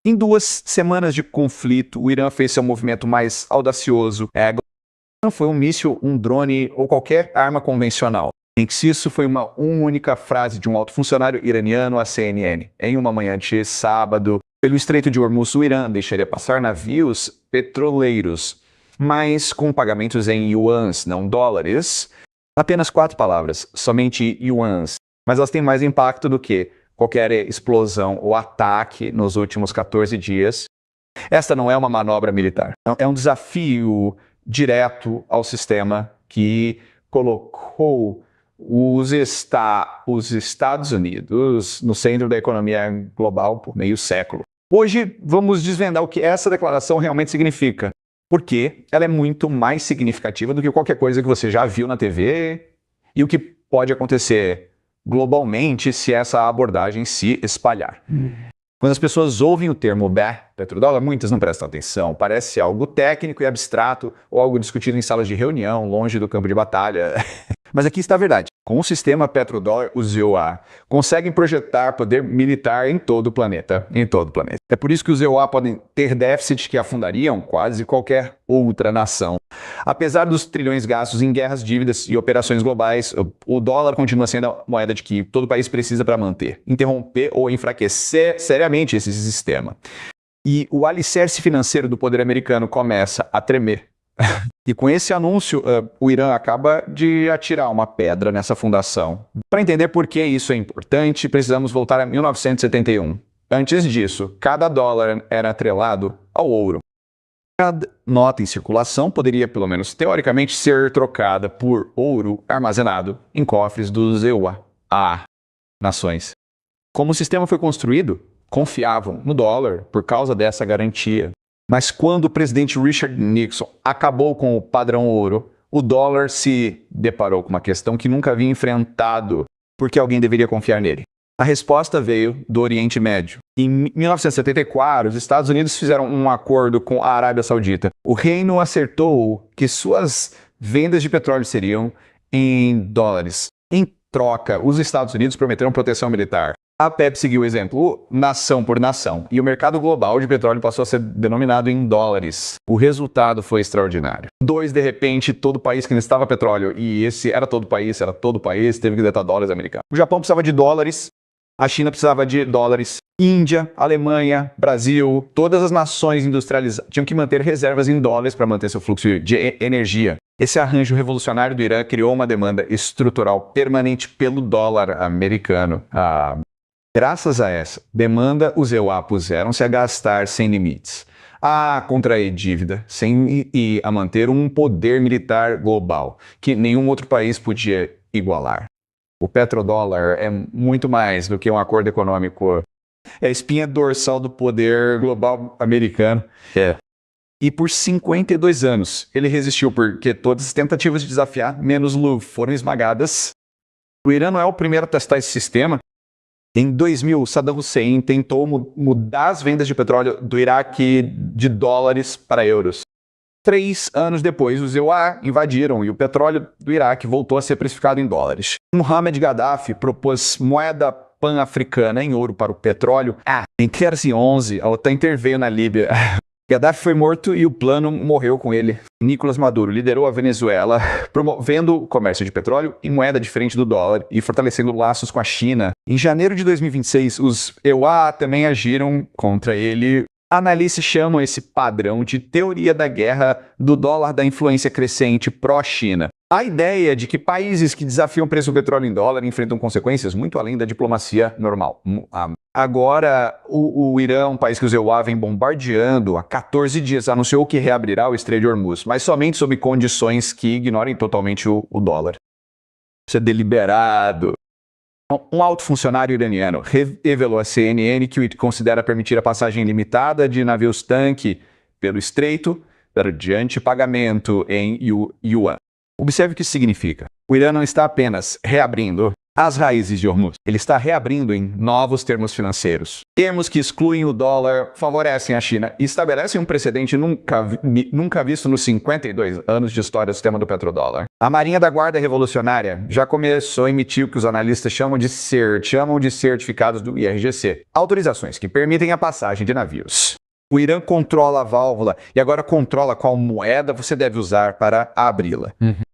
Em 2 semanas de conflito, o Irã fez seu movimento mais audacioso. Não foi um míssil, um drone ou qualquer arma convencional. Em que isso foi uma única frase de um alto funcionário iraniano à CNN. Em uma manhã de sábado, pelo Estreito de Hormuz, o Irã deixaria passar navios petroleiros, mas com pagamentos em yuans, não dólares. Apenas 4 palavras, somente yuans. Mas elas têm mais impacto do que qualquer explosão ou ataque nos últimos 14 dias. Esta não é uma manobra militar. É um desafio direto ao sistema que colocou os Estados Unidos no centro da economia global por meio século. Hoje vamos desvendar o que essa declaração realmente significa, porque ela é muito mais significativa do que qualquer coisa que você já viu na TV e o que pode acontecer globalmente se essa abordagem se espalhar. Quando as pessoas ouvem o termo petrodólar, muitas não prestam atenção. Parece algo técnico e abstrato ou algo discutido em salas de reunião, longe do campo de batalha. Mas aqui está a verdade. Com o sistema petrodólar, os EUA conseguem projetar poder militar em todo o planeta. É por isso que os EUA podem ter déficits que afundariam quase qualquer outra nação. Apesar dos trilhões gastos em guerras, dívidas e operações globais, o dólar continua sendo a moeda de que todo país precisa para manter, interromper ou enfraquecer seriamente esse sistema. E o alicerce financeiro do poder americano começa a tremer. E com esse anúncio, o Irã acaba de atirar uma pedra nessa fundação. Para entender por que isso é importante, precisamos voltar a 1971. Antes disso, cada dólar era atrelado ao ouro. Cada nota em circulação poderia, pelo menos teoricamente, ser trocada por ouro armazenado em cofres dos EUA, nações. Como o sistema foi construído, confiavam no dólar por causa dessa garantia. Mas quando o presidente Richard Nixon acabou com o padrão ouro, o dólar se deparou com uma questão que nunca havia enfrentado, porque alguém deveria confiar nele. A resposta veio do Oriente Médio. Em 1974, os Estados Unidos fizeram um acordo com a Arábia Saudita. O reino acertou que suas vendas de petróleo seriam em dólares. Em troca, os Estados Unidos prometeram proteção militar. A PEP seguiu o exemplo nação por nação, e o mercado global de petróleo passou a ser denominado em dólares. O resultado foi extraordinário. De repente, todo país que necessitava petróleo, e esse era todo país, teve que detar dólares americanos. O Japão precisava de dólares, a China precisava de dólares, Índia, Alemanha, Brasil, todas as nações industrializadas tinham que manter reservas em dólares para manter seu fluxo de energia. Esse arranjo revolucionário do Irã criou uma demanda estrutural permanente pelo dólar americano. Graças a essa demanda, os EUA puseram-se a gastar sem limites, a contrair dívida e a manter um poder militar global que nenhum outro país podia igualar. O petrodólar é muito mais do que um acordo econômico. É a espinha dorsal do poder global americano. E por 52 anos ele resistiu porque todas as tentativas de desafiar, menos Louvre, foram esmagadas. O Irã não é o primeiro a testar esse sistema. Em 2000, Saddam Hussein tentou mudar as vendas de petróleo do Iraque de dólares para euros. 3 anos depois, os EUA invadiram e o petróleo do Iraque voltou a ser precificado em dólares. Mohamed Gaddafi propôs moeda pan-africana em ouro para o petróleo. Em 2011, a OTAN interveio na Líbia. Gaddafi foi morto e o plano morreu com ele. Nicolás Maduro liderou a Venezuela, promovendo o comércio de petróleo em moeda diferente do dólar e fortalecendo laços com a China. Em janeiro de 2026, os EUA também agiram contra ele. Analistas chamam esse padrão de teoria da guerra do dólar da influência crescente pró-China. A ideia de que países que desafiam o preço do petróleo em dólar enfrentam consequências muito além da diplomacia normal. Agora, o Irã, um país que os EUA vem bombardeando há 14 dias, anunciou que reabrirá o Estreito de Hormuz, mas somente sob condições que ignorem totalmente o dólar. Isso é deliberado. Um alto funcionário iraniano revelou à CNN que o considera permitir a passagem limitada de navios-tanque pelo estreito, mediante pagamento em yuan. Observe o que isso significa. O Irã não está apenas reabrindo as raízes de Hormuz, ele está reabrindo em novos termos financeiros. Termos que excluem o dólar, favorecem a China e estabelecem um precedente nunca visto nos 52 anos de história do sistema do petrodólar. A Marinha da Guarda Revolucionária já começou a emitir o que os analistas chamam de certificados do IRGC, autorizações que permitem a passagem de navios. O Irã controla a válvula e agora controla qual moeda você deve usar para abri-la.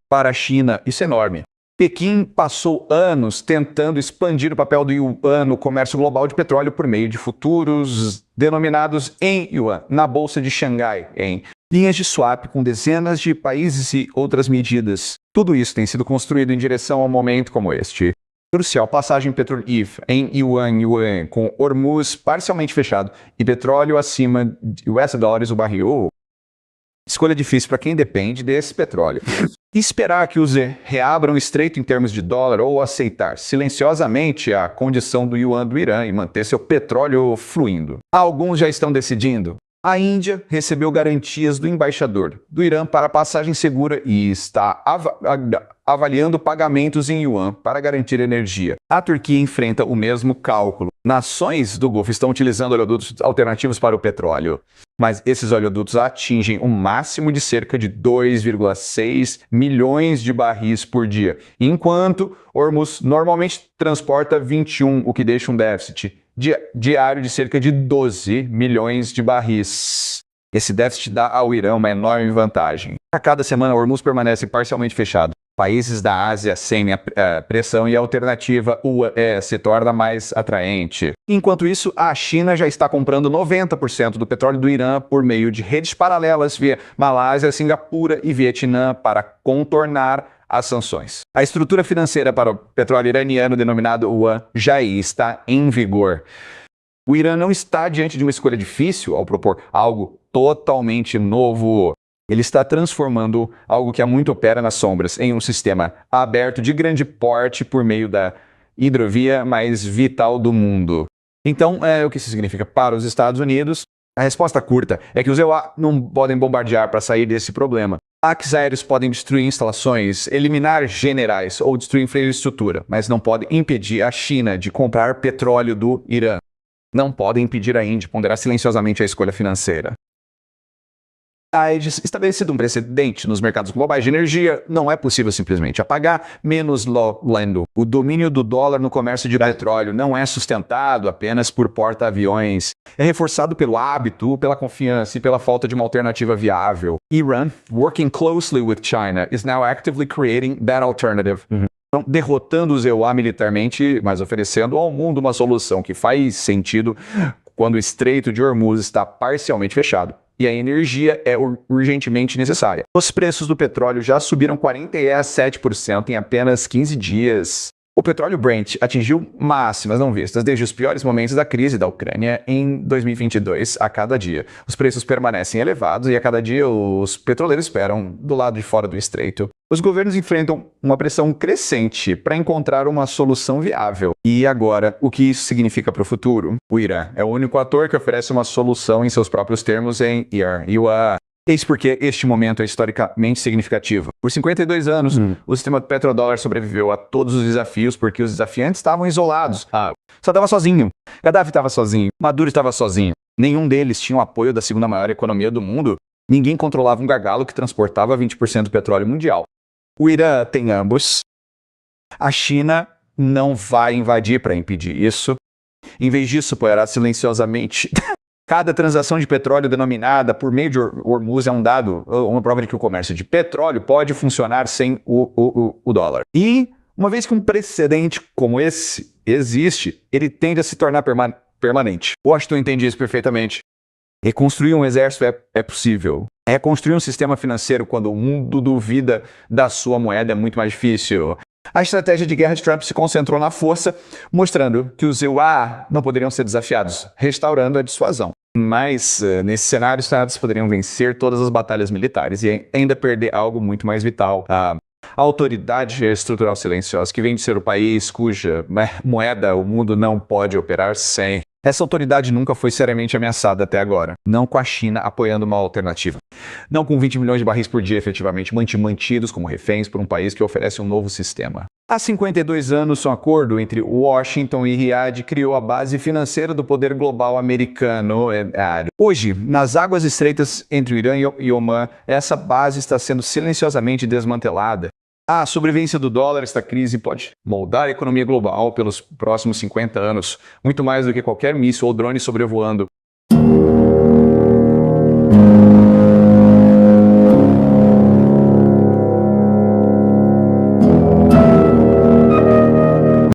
Para a China, isso é enorme. Pequim passou anos tentando expandir o papel do yuan no comércio global de petróleo por meio de futuros denominados em yuan, na Bolsa de Xangai, em linhas de swap com dezenas de países e outras medidas. Tudo isso tem sido construído em direção a um momento como este. Crucial passagem petrolífera em yuan com Hormuz parcialmente fechado e petróleo acima de US$ o barril. Escolha difícil para quem depende desse petróleo. Esperar que os reabram o estreito em termos de dólar ou aceitar silenciosamente a condição do yuan do Irã e manter seu petróleo fluindo. Alguns já estão decidindo. A Índia recebeu garantias do embaixador do Irã para passagem segura e está avaliando pagamentos em yuan para garantir energia. A Turquia enfrenta o mesmo cálculo. Nações do Golfo estão utilizando oleodutos alternativos para o petróleo, mas esses oleodutos atingem um máximo de cerca de 2,6 milhões de barris por dia, enquanto Hormuz normalmente transporta 21, o que deixa um déficit diário de cerca de 12 milhões de barris. Esse déficit dá ao Irã uma enorme vantagem. A cada semana, Hormuz permanece parcialmente fechado. Países da Ásia sentem a pressão e a alternativa se torna mais atraente. Enquanto isso, a China já está comprando 90% do petróleo do Irã por meio de redes paralelas via Malásia, Singapura e Vietnã para contornar as sanções. A estrutura financeira para o petróleo iraniano denominado yuan já está em vigor. O Irã não está diante de uma escolha difícil ao propor algo totalmente novo. Ele está transformando algo que há muito opera nas sombras em um sistema aberto de grande porte por meio da hidrovia mais vital do mundo. Então, o que isso significa para os Estados Unidos? A resposta curta é que os EUA não podem bombardear para sair desse problema. Ataques aéreos podem destruir instalações, eliminar generais ou destruir infraestrutura, mas não podem impedir a China de comprar petróleo do Irã. Não podem impedir a Índia de ponderar silenciosamente a escolha financeira. Estabelecido um precedente nos mercados globais de energia, não é possível simplesmente apagar, menos lendo. O domínio do dólar no comércio de petróleo não é sustentado apenas por porta-aviões. É reforçado pelo hábito, pela confiança e pela falta de uma alternativa viável. Iran, working closely with China, is now actively creating that alternative. Então, derrotando os EUA militarmente, mas oferecendo ao mundo uma solução que faz sentido quando o Estreito de Hormuz está parcialmente fechado e a energia é urgentemente necessária. Os preços do petróleo já subiram 47% em apenas 15 dias. O petróleo Brent atingiu máximas não vistas desde os piores momentos da crise da Ucrânia em 2022 a cada dia. Os preços permanecem elevados e a cada dia os petroleiros esperam do lado de fora do estreito. Os governos enfrentam uma pressão crescente para encontrar uma solução viável. E agora, o que isso significa para o futuro? O Irã é o único ator que oferece uma solução em seus próprios termos em yuan. Eis porque este momento é historicamente significativo. Por 52 anos, o sistema do petrodólar sobreviveu a todos os desafios porque os desafiantes estavam isolados. Só estava sozinho. Gaddafi estava sozinho. Maduro estava sozinho. Nenhum deles tinha o apoio da segunda maior economia do mundo. Ninguém controlava um gargalo que transportava 20% do petróleo mundial. O Irã tem ambos. A China não vai invadir para impedir isso. Em vez disso, apoiará silenciosamente. Cada transação de petróleo denominada por meio de Hormuz é um dado, uma prova de que o comércio de petróleo pode funcionar sem o dólar. E, uma vez que um precedente como esse existe, ele tende a se tornar permanente. Washington entende isso perfeitamente. Reconstruir um exército é possível. Reconstruir um sistema financeiro quando o mundo duvida da sua moeda é muito mais difícil. A estratégia de guerra de Trump se concentrou na força, mostrando que os EUA não poderiam ser desafiados, restaurando a dissuasão. Mas, nesse cenário, os Estados poderiam vencer todas as batalhas militares e ainda perder algo muito mais vital. A autoridade estrutural silenciosa, que vem de ser o país cuja moeda o mundo não pode operar sem. Essa autoridade nunca foi seriamente ameaçada até agora. Não com a China apoiando uma alternativa. Não com 20 milhões de barris por dia efetivamente mantidos como reféns por um país que oferece um novo sistema. Há 52 anos, um acordo entre Washington e Riad criou a base financeira do poder global americano. Hoje, nas águas estreitas entre o Irã e Omã, essa base está sendo silenciosamente desmantelada. A sobrevivência do dólar, esta crise, pode moldar a economia global pelos próximos 50 anos, muito mais do que qualquer míssil ou drone sobrevoando.